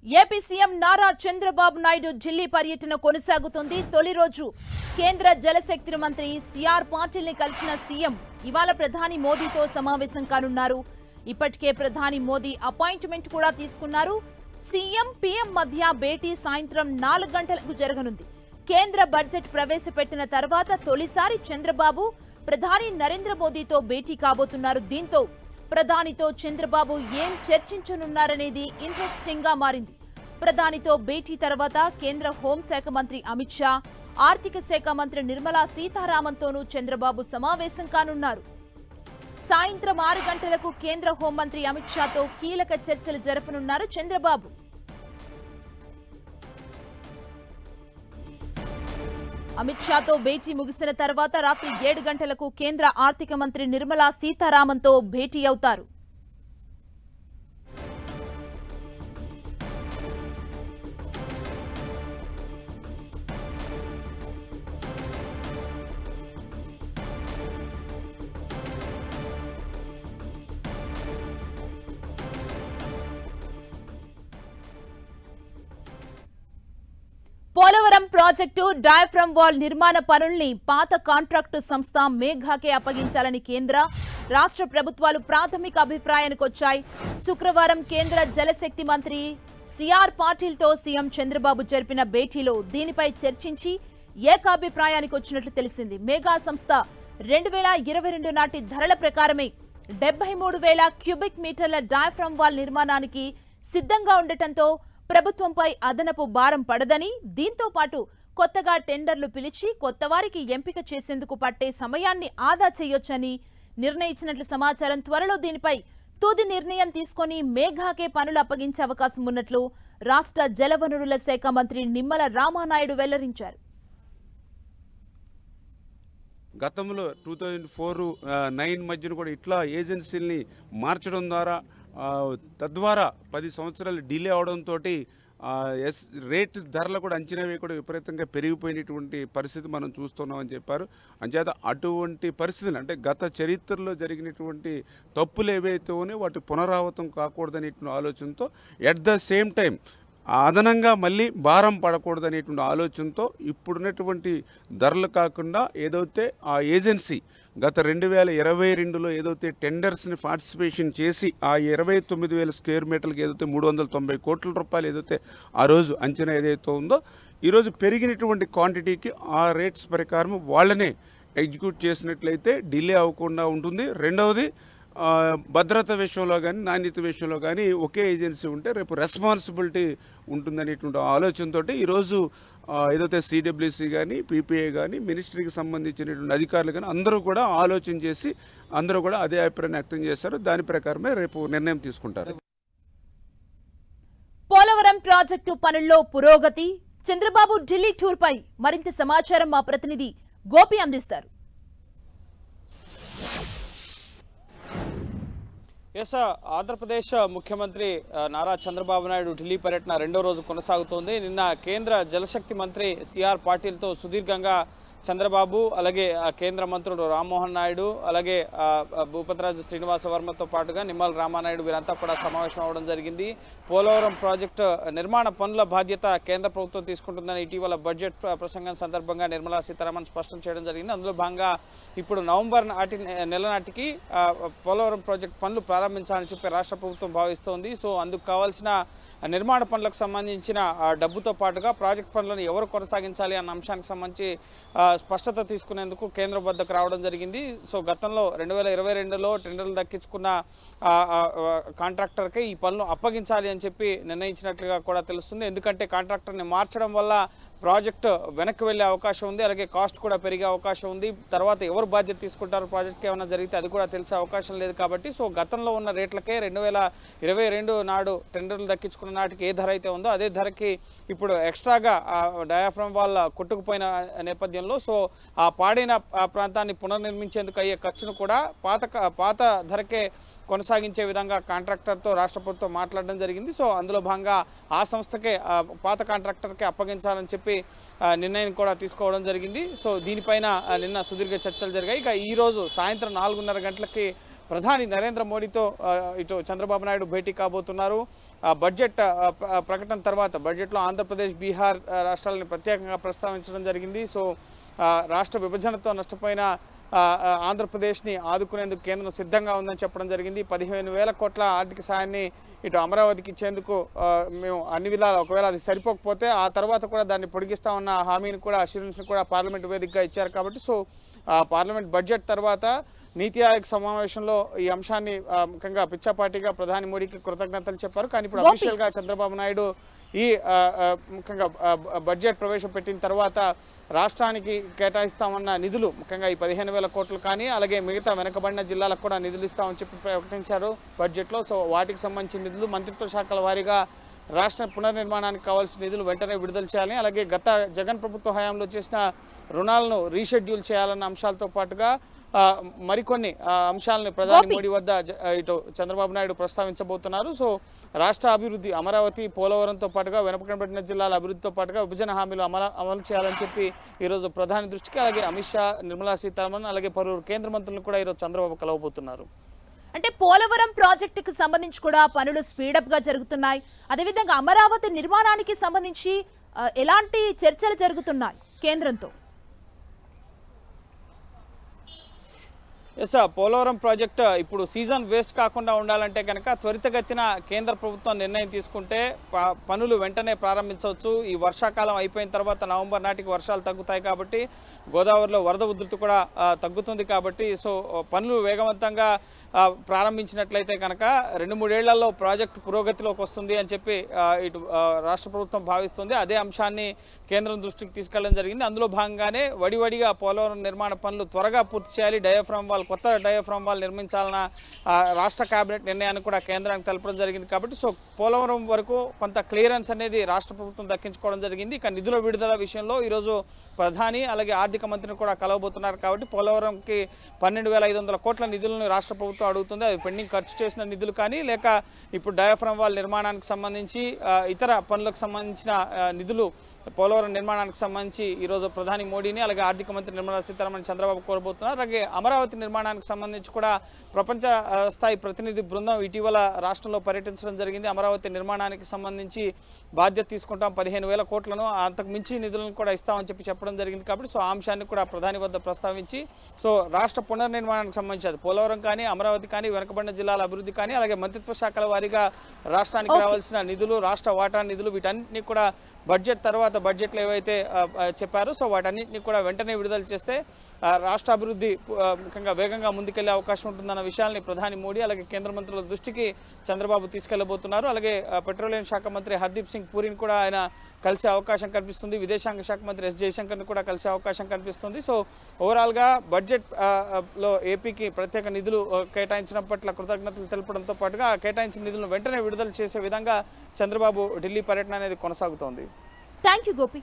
AP CM Nara Chandrababu Naidu Delhi పర్యటన కొనసాగుతుంది. తొలి రోజు కేంద్ర జలశక్తి మంత్రి సిఆర్ పాటిల్ ని కలిసిన సీఎం ఇవాళ ప్రధాని మోదీతో సమావేశం కానున్నారు. ఇప్పటికే ప్రధాని మోదీ అపాయింట్మెంట్ కూడా తీసుకున్నారు. సీఎం పీఎం మధ్య భేటీ సాయంత్రం 4 గంటలకు జరగనుంది. కేంద్ర బడ్జెట్ ప్రవేశపెట్టిన తర్వాత తొలిసారి చంద్రబాబు ప్రధాని నరేంద్ర మోదీతో భేటీ కాబోతున్నారు. దీంతో ప్రధానితో చంద్రబాబు ఏం చర్చించనున్నారనేది ఇంట్రెస్టింగ్ గా మారింది. ప్రధానితో భేటీ తర్వాత కేంద్ర హోంశాఖ మంత్రి అమిత్ షా, ఆర్థిక శాఖ మంత్రి నిర్మలా సీతారామన్తోనూ చంద్రబాబు సమావేశం కానున్నారు. సాయంత్రం 6 గంటలకు కేంద్ర హోంమంత్రి అమిత్ షాతో కీలక చర్చలు జరపనున్నారు చంద్రబాబు. అమిత్ షాతో భేటీ ముగిసిన తర్వాత రాత్రి 7 గంటలకు కేంద్ర ఆర్థిక మంత్రి నిర్మలా సీతారామన్తో భేటీ అవుతారు. పోలవరం ప్రాజెక్టు డయాఫ్రమ్ వాల్ నిర్మాణ పనుల్ని పాత కాంట్రాక్టు సంస్థ మేఘాకే అప్పగించాలని కేంద్ర, రాష్ట్ర ప్రభుత్వాలు ప్రాథమిక అభిప్రాయానికి వచ్చాయి. శుక్రవారం కేంద్ర జలశక్తి మంత్రి సిఆర్ పాటిల్ తో సీఎం చంద్రబాబు జరిపిన భేటీలో దీనిపై చర్చించి ఏకాభిప్రాయానికి వచ్చినట్లు తెలిసింది. మేఘా సంస్థ 2022 నాటి ధరల ప్రకారమే 73,000 క్యూబిక్ మీటర్ల డయాఫ్రమ్ వాల్ నిర్మాణానికి సిద్ధంగా ఉండటంతో ప్రభుత్వంపై అదనపు భారం పడదని, దీంతో పాటు కొత్తగా టెండర్లు పిలిచి కొత్తవారికి ఎంపిక చేసేందుకు పట్టే సమయాన్ని ఆదా చేయొచ్చని నిర్ణయించినట్లు సమాచారం. త్వరలో దీనిపై తుది నిర్ణయం తీసుకుని మేఘాకే పనులు అప్పగించే అవకాశం ఉన్నట్లు రాష్ట్ర జలవనరుల శాఖ మంత్రి నిమ్మల రామానాయుడు వెల్లడించారు. గతంలో 2004-9 మధ్యన కూడా ఇట్లా ఏజెన్సీల్ని మార్చడం ద్వారా తద్వారా 10 సంవత్సరాలు డిలే అవడంతో రేట్ ధరలు కూడా అంచనా వేయ కూడా విపరీతంగా పెరిగిపోయినటువంటి పరిస్థితి మనం చూస్తున్నామని చెప్పారు. అంచేత అటువంటి పరిస్థితులు అంటే గత చరిత్రలో జరిగినటువంటి తప్పులు ఏవైతే ఉన్నాయో వాటి పునరావృతం కాకూడదనే ఆలోచనతో ఎట్ ద సేమ్ టైం అదనంగా మళ్ళీ భారం పడకూడదనేటువంటి ఆలోచనతో ఇప్పుడున్నటువంటి ధరలు కాకుండా ఏదైతే ఆ ఏజెన్సీ గత 2022లో ఏదైతే టెండర్స్ని పార్టిసిపేషన్ చేసి ఆ 29,000 స్క్వేర్ మీటర్లకు ఏదైతే 390 కోట్ల రూపాయలు ఏదైతే ఆ రోజు అంచనా ఏదైతే ఉందో ఈరోజు పెరిగినటువంటి క్వాంటిటీకి ఆ రేట్స్ ప్రకారం వాళ్ళనే ఎగ్జిక్యూట్ చేసినట్లయితే డిలే అవ్వకుండా ఉంటుంది. రెండవది భద్రత విషయంలో కానీ నాణ్యత విషయంలో కానీ ఒకే ఏజెన్సీ ఉంటే రేపు రెస్పాన్సిబిలిటీ ఉంటుందనేటువంటి ఆలోచనతో ఈరోజు ఏదైతే సిడబ్ల్యూసీ కానీ పీపీఏ కానీ మినిస్ట్రీకి సంబంధించినటువంటి అధికారులు కానీ అందరూ కూడా ఆలోచన చేసి అందరూ కూడా అదే అభిప్రాయాన్ని వ్యక్తం చేశారు. దాని ప్రకారమే రేపు నిర్ణయం తీసుకుంటారు. పోలవరం ప్రాజెక్టు పనుల్లో పురోగతి, చంద్రబాబు ఢిల్లీ టూర్ పై మరింత సమాచారం మా ప్రతినిధి గోపి అందిస్తారు. ఆంధ్రప్రదేశ్ ముఖ్యమంత్రి నారా చంద్రబాబు నాయుడు ఢిల్లీ పర్యటన 2వ రోజు కొనసాగుతోంది. నిన్న కేంద్ర జలశక్తి మంత్రి సిఆర్ పాటిల్తో సుదీర్ఘంగా చంద్రబాబు, అలాగే కేంద్ర మంత్రులు రామ్మోహన్ నాయుడు, అలాగే భూపతిరాజు శ్రీనివాస వర్మతో పాటుగా నిమ్మల రామానాయుడు వీరంతా కూడా సమావేశం అవ్వడం జరిగింది. పోలవరం ప్రాజెక్టు నిర్మాణ పనుల బాధ్యత కేంద్ర ప్రభుత్వం తీసుకుంటుందని ఇటీవల బడ్జెట్ ప్రసంగం సందర్భంగా నిర్మలా సీతారామన్ స్పష్టం చేయడం జరిగింది. అందులో భాగంగా ఇప్పుడు నవంబర్ నెల నాటికి పోలవరం ప్రాజెక్టు పనులు ప్రారంభించాలని చెప్పి రాష్ట్ర ప్రభుత్వం భావిస్తోంది. సో అందుకు కావాల్సిన నిర్మాణ పనులకు సంబంధించిన డబ్బుతో పాటుగా ప్రాజెక్ట్ పనులను ఎవరు కొనసాగించాలి అన్న అంశానికి సంబంధించి స్పష్టత తీసుకునేందుకు కేంద్రం వద్దకు రావడం జరిగింది. సో గతంలో 2022లో టెండర్లు దక్కించుకున్న కాంట్రాక్టర్కే ఈ పనులు అప్పగించాలి అని చెప్పి నిర్ణయించినట్లుగా కూడా తెలుస్తుంది. ఎందుకంటే కాంట్రాక్టర్ని మార్చడం వల్ల ప్రాజెక్టు వెనక్కి వెళ్లే అవకాశం ఉంది, అలాగే కాస్ట్ కూడా పెరిగే అవకాశం ఉంది. తర్వాత ఎవరు బాధ్యత తీసుకుంటారు, ప్రాజెక్ట్కి ఏమైనా జరిగితే అది కూడా తెలిసే అవకాశం లేదు. కాబట్టి సో గతంలో ఉన్న రేట్లకే 2022 నాడు టెండర్లు దక్కించుకున్న నాటికి ఏ ధర అయితే ఉందో అదే ధరకి ఇప్పుడు ఎక్స్ట్రాగా డయాఫ్రమ్ వాల్ కొట్టుకుపోయిన నేపథ్యంలో సో ఆ పాడైన ప్రాంతాన్ని పునర్నిర్మించేందుకు అయ్యే ఖర్చును కూడా పాత ధరకే కొనసాగించే విధంగా కాంట్రాక్టర్తో రాష్ట్ర ప్రభుత్వం మాట్లాడడం జరిగింది. సో అందులో భాగంగా ఆ సంస్థకే పాత కాంట్రాక్టర్కే అప్పగించాలని చెప్పి నిర్ణయం కూడా తీసుకోవడం జరిగింది. సో దీనిపైన నిన్న సుదీర్ఘ చర్చలు జరిగాయి. ఇక ఈ రోజు సాయంత్రం 4:30 గంటలకి ప్రధాని నరేంద్ర మోడీతో ఇటు చంద్రబాబు నాయుడు భేటీ కాబోతున్నారు. బడ్జెట్ ప్రకటన తర్వాత బడ్జెట్లో ఆంధ్రప్రదేశ్, బీహార్ రాష్ట్రాలను ప్రత్యేకంగా ప్రస్తావించడం జరిగింది. సో రాష్ట్ర విభజనతో నష్టపోయిన ఆంధ్రప్రదేశ్ని ఆదుకునేందుకు కేంద్రం సిద్ధంగా ఉందని చెప్పడం జరిగింది. 15,000 కోట్ల ఆర్థిక సాయాన్ని ఇటు అమరావతికి ఇచ్చేందుకు మేము అన్ని విధాలు, ఒకవేళ అది సరిపోకపోతే ఆ తర్వాత కూడా దాన్ని పొడిగిస్తామన్న హామీని కూడా, అష్యూరెన్స్ని కూడా పార్లమెంట్ వేదికగా ఇచ్చారు. కాబట్టి సో పార్లమెంట్ బడ్జెట్ తర్వాత నీతి ఆయోగ్ సమావేశంలో ఈ అంశాన్ని ముఖ్యంగా పిచ్చాపాటిగా ప్రధాని మోడీకి కృతజ్ఞతలు చెప్పారు. కానీ ఇప్పుడు అఫీషియల్గా చంద్రబాబు నాయుడు ఈ ముఖ్యంగా బడ్జెట్ ప్రవేశపెట్టిన తర్వాత రాష్ట్రానికి కేటాయిస్తామన్న నిధులు, ముఖ్యంగా ఈ 15,000 కోట్లు కానీ అలాగే మిగతా వెనకబడిన జిల్లాలకు కూడా నిధులు ఇస్తామని చెప్పి ప్రకటించారు బడ్జెట్లో. సో వాటికి సంబంధించిన నిధులు మంత్రిత్వ శాఖల వారీగా రాష్ట్ర పునర్నిర్మాణానికి కావాల్సిన నిధులు వెంటనే విడుదల చేయాలి. అలాగే గత జగన్ ప్రభుత్వ హయాంలో చేసిన రుణాలను రీషెడ్యూల్ చేయాలన్న అంశాలతో పాటుగా మరికొన్ని అంశాలను ప్రధాని మోడీ వద్ద ఇటు చంద్రబాబు నాయుడు ప్రస్తావించబోతున్నారు. సో రాష్ట్ర అభివృద్ధి, అమరావతి, పోలవరంతో పాటుగా వెనుకబడిన జిల్లాల అభివృద్ధితో పాటుగా విభజన హామీలు అమలు చేయాలని చెప్పి ఈరోజు ప్రధాని దృష్టికి, అలాగే అమిత్ షా, నిర్మలా సీతారామన్, అలాగే పలువురు కేంద్ర మంత్రులను కూడా ఈరోజు చంద్రబాబు కలవబోతున్నారు. అంటే పోలవరం ప్రాజెక్టుకు సంబంధించి కూడా పనులు స్పీడప్ గా జరుగుతున్నాయి. అదేవిధంగా అమరావతి నిర్మాణానికి సంబంధించి ఎలాంటి చర్చలు జరుగుతున్నాయి కేంద్రంతో? ఎస్, పోలవరం ప్రాజెక్ట్ ఇప్పుడు సీజన్ వేస్ట్ కాకుండా ఉండాలంటే కనుక త్వరితగతిన కేంద్ర ప్రభుత్వం నిర్ణయం తీసుకుంటే పనులు వెంటనే ప్రారంభించవచ్చు. ఈ వర్షాకాలం అయిపోయిన తర్వాత నవంబర్ నాటికి వర్షాలు తగ్గుతాయి కాబట్టి గోదావరిలో వరద ఉధృతి కూడా తగ్గుతుంది కాబట్టి సో పనులు వేగవంతంగా ప్రారంభించినట్లయితే కనుక 2-3 ఏళ్లలో ప్రాజెక్టు పురోగతిలోకి వస్తుంది అని చెప్పి ఇటు రాష్ట్ర ప్రభుత్వం భావిస్తుంది. అదే అంశాన్ని కేంద్రం దృష్టికి తీసుకెళ్లడం జరిగింది. అందులో భాగంగానే వడివడిగా పోలవరం నిర్మాణ పనులు త్వరగా పూర్తి చేయాలి, డయాఫ్రామ్ వాల్, కొత్త డయాఫ్రామ్ వాల్ నిర్మించాలన్న రాష్ట్ర కేబినెట్ నిర్ణయాన్ని కూడా కేంద్రానికి తెలపడం జరిగింది. కాబట్టి సో పోలవరం వరకు కొంత క్లియరెన్స్ అనేది రాష్ట్ర ప్రభుత్వం దక్కించుకోవడం జరిగింది. ఇక నిధుల విడుదల విషయంలో ఈరోజు ప్రధాని అలాగే ఆర్థిక మంత్రిని కూడా కలవబోతున్నారు. కాబట్టి పోలవరంకి 12,500 కోట్ల నిధులను రాష్ట్ర ప్రభుత్వం అడుగుతుంది. అది పెండింగ్ ఖర్చు చేసిన నిధులు కానీ, లేక ఇప్పుడు డయాఫ్రామ్ వాల్ నిర్మాణానికి సంబంధించి ఇతర పనులకు సంబంధించిన నిధులు, పోలవరం నిర్మాణానికి సంబంధించి ఈరోజు ప్రధాని మోడీని అలాగే ఆర్థిక మంత్రి నిర్మలా సీతారామన్ చంద్రబాబు కోరబోతున్నారు. అలాగే అమరావతి నిర్మాణానికి సంబంధించి కూడా ప్రపంచ స్థాయి ప్రతినిధి బృందం ఇటీవల రాష్ట్రంలో పర్యటించడం జరిగింది. అమరావతి నిర్మాణానికి సంబంధించి బాధ్యత తీసుకుంటాం, 15,000 కోట్లను, అంతకు మించి నిధులను కూడా ఇస్తామని చెప్పడం జరిగింది. కాబట్టి సో ఆ అంశాన్ని కూడా ప్రధాని వద్ద ప్రస్తావించి సో రాష్ట్ర పునర్నిర్మాణానికి సంబంధించి అది పోలవరం కానీ, అమరావతి కానీ, వెనుకబడిన జిల్లాల అభివృద్ధి కానీ, అలాగే మంత్రిత్వ శాఖల వారీగా రాష్ట్రానికి రావాల్సిన నిధులు, రాష్ట్ర వాటా నిధులు, వీటన్నిటినీ కూడా బడ్జెట్ తర్వాత బడ్జెట్లో ఏవైతే చెప్పారో సో వాటన్నింటినీ కూడా వెంటనే విడుదల చేస్తే రాష్ట్ర అభివృద్ధి ముఖ్యంగా వేగంగా ముందుకెళ్లే అవకాశం ఉంటుందన్న విషయాల్ని ప్రధాని మోడీ అలాగే కేంద్ర మంత్రుల దృష్టికి చంద్రబాబు తీసుకెళ్లబోతున్నారు. అలాగే పెట్రోలియం శాఖ మంత్రి హర్దీప్ సింగ్ పూరిని కూడా ఆయన కలిసే అవకాశం కనిపిస్తుంది. విదేశాంగ శాఖ మంత్రి ఎస్ జయశంకర్ని కూడా కలిసే అవకాశం కనిపిస్తుంది. సో ఓవరాల్గా బడ్జెట్ లో ఏపీకి ప్రత్యేక నిధులు కేటాయించడం పట్ల కృతజ్ఞతలు తెలపడంతో పాటుగా కేటాయించిన నిధులను వెంటనే విడుదల చేసే విధంగా చంద్రబాబు ఢిల్లీ పర్యటన అనేది కొనసాగుతోంది. Thank you Gopi.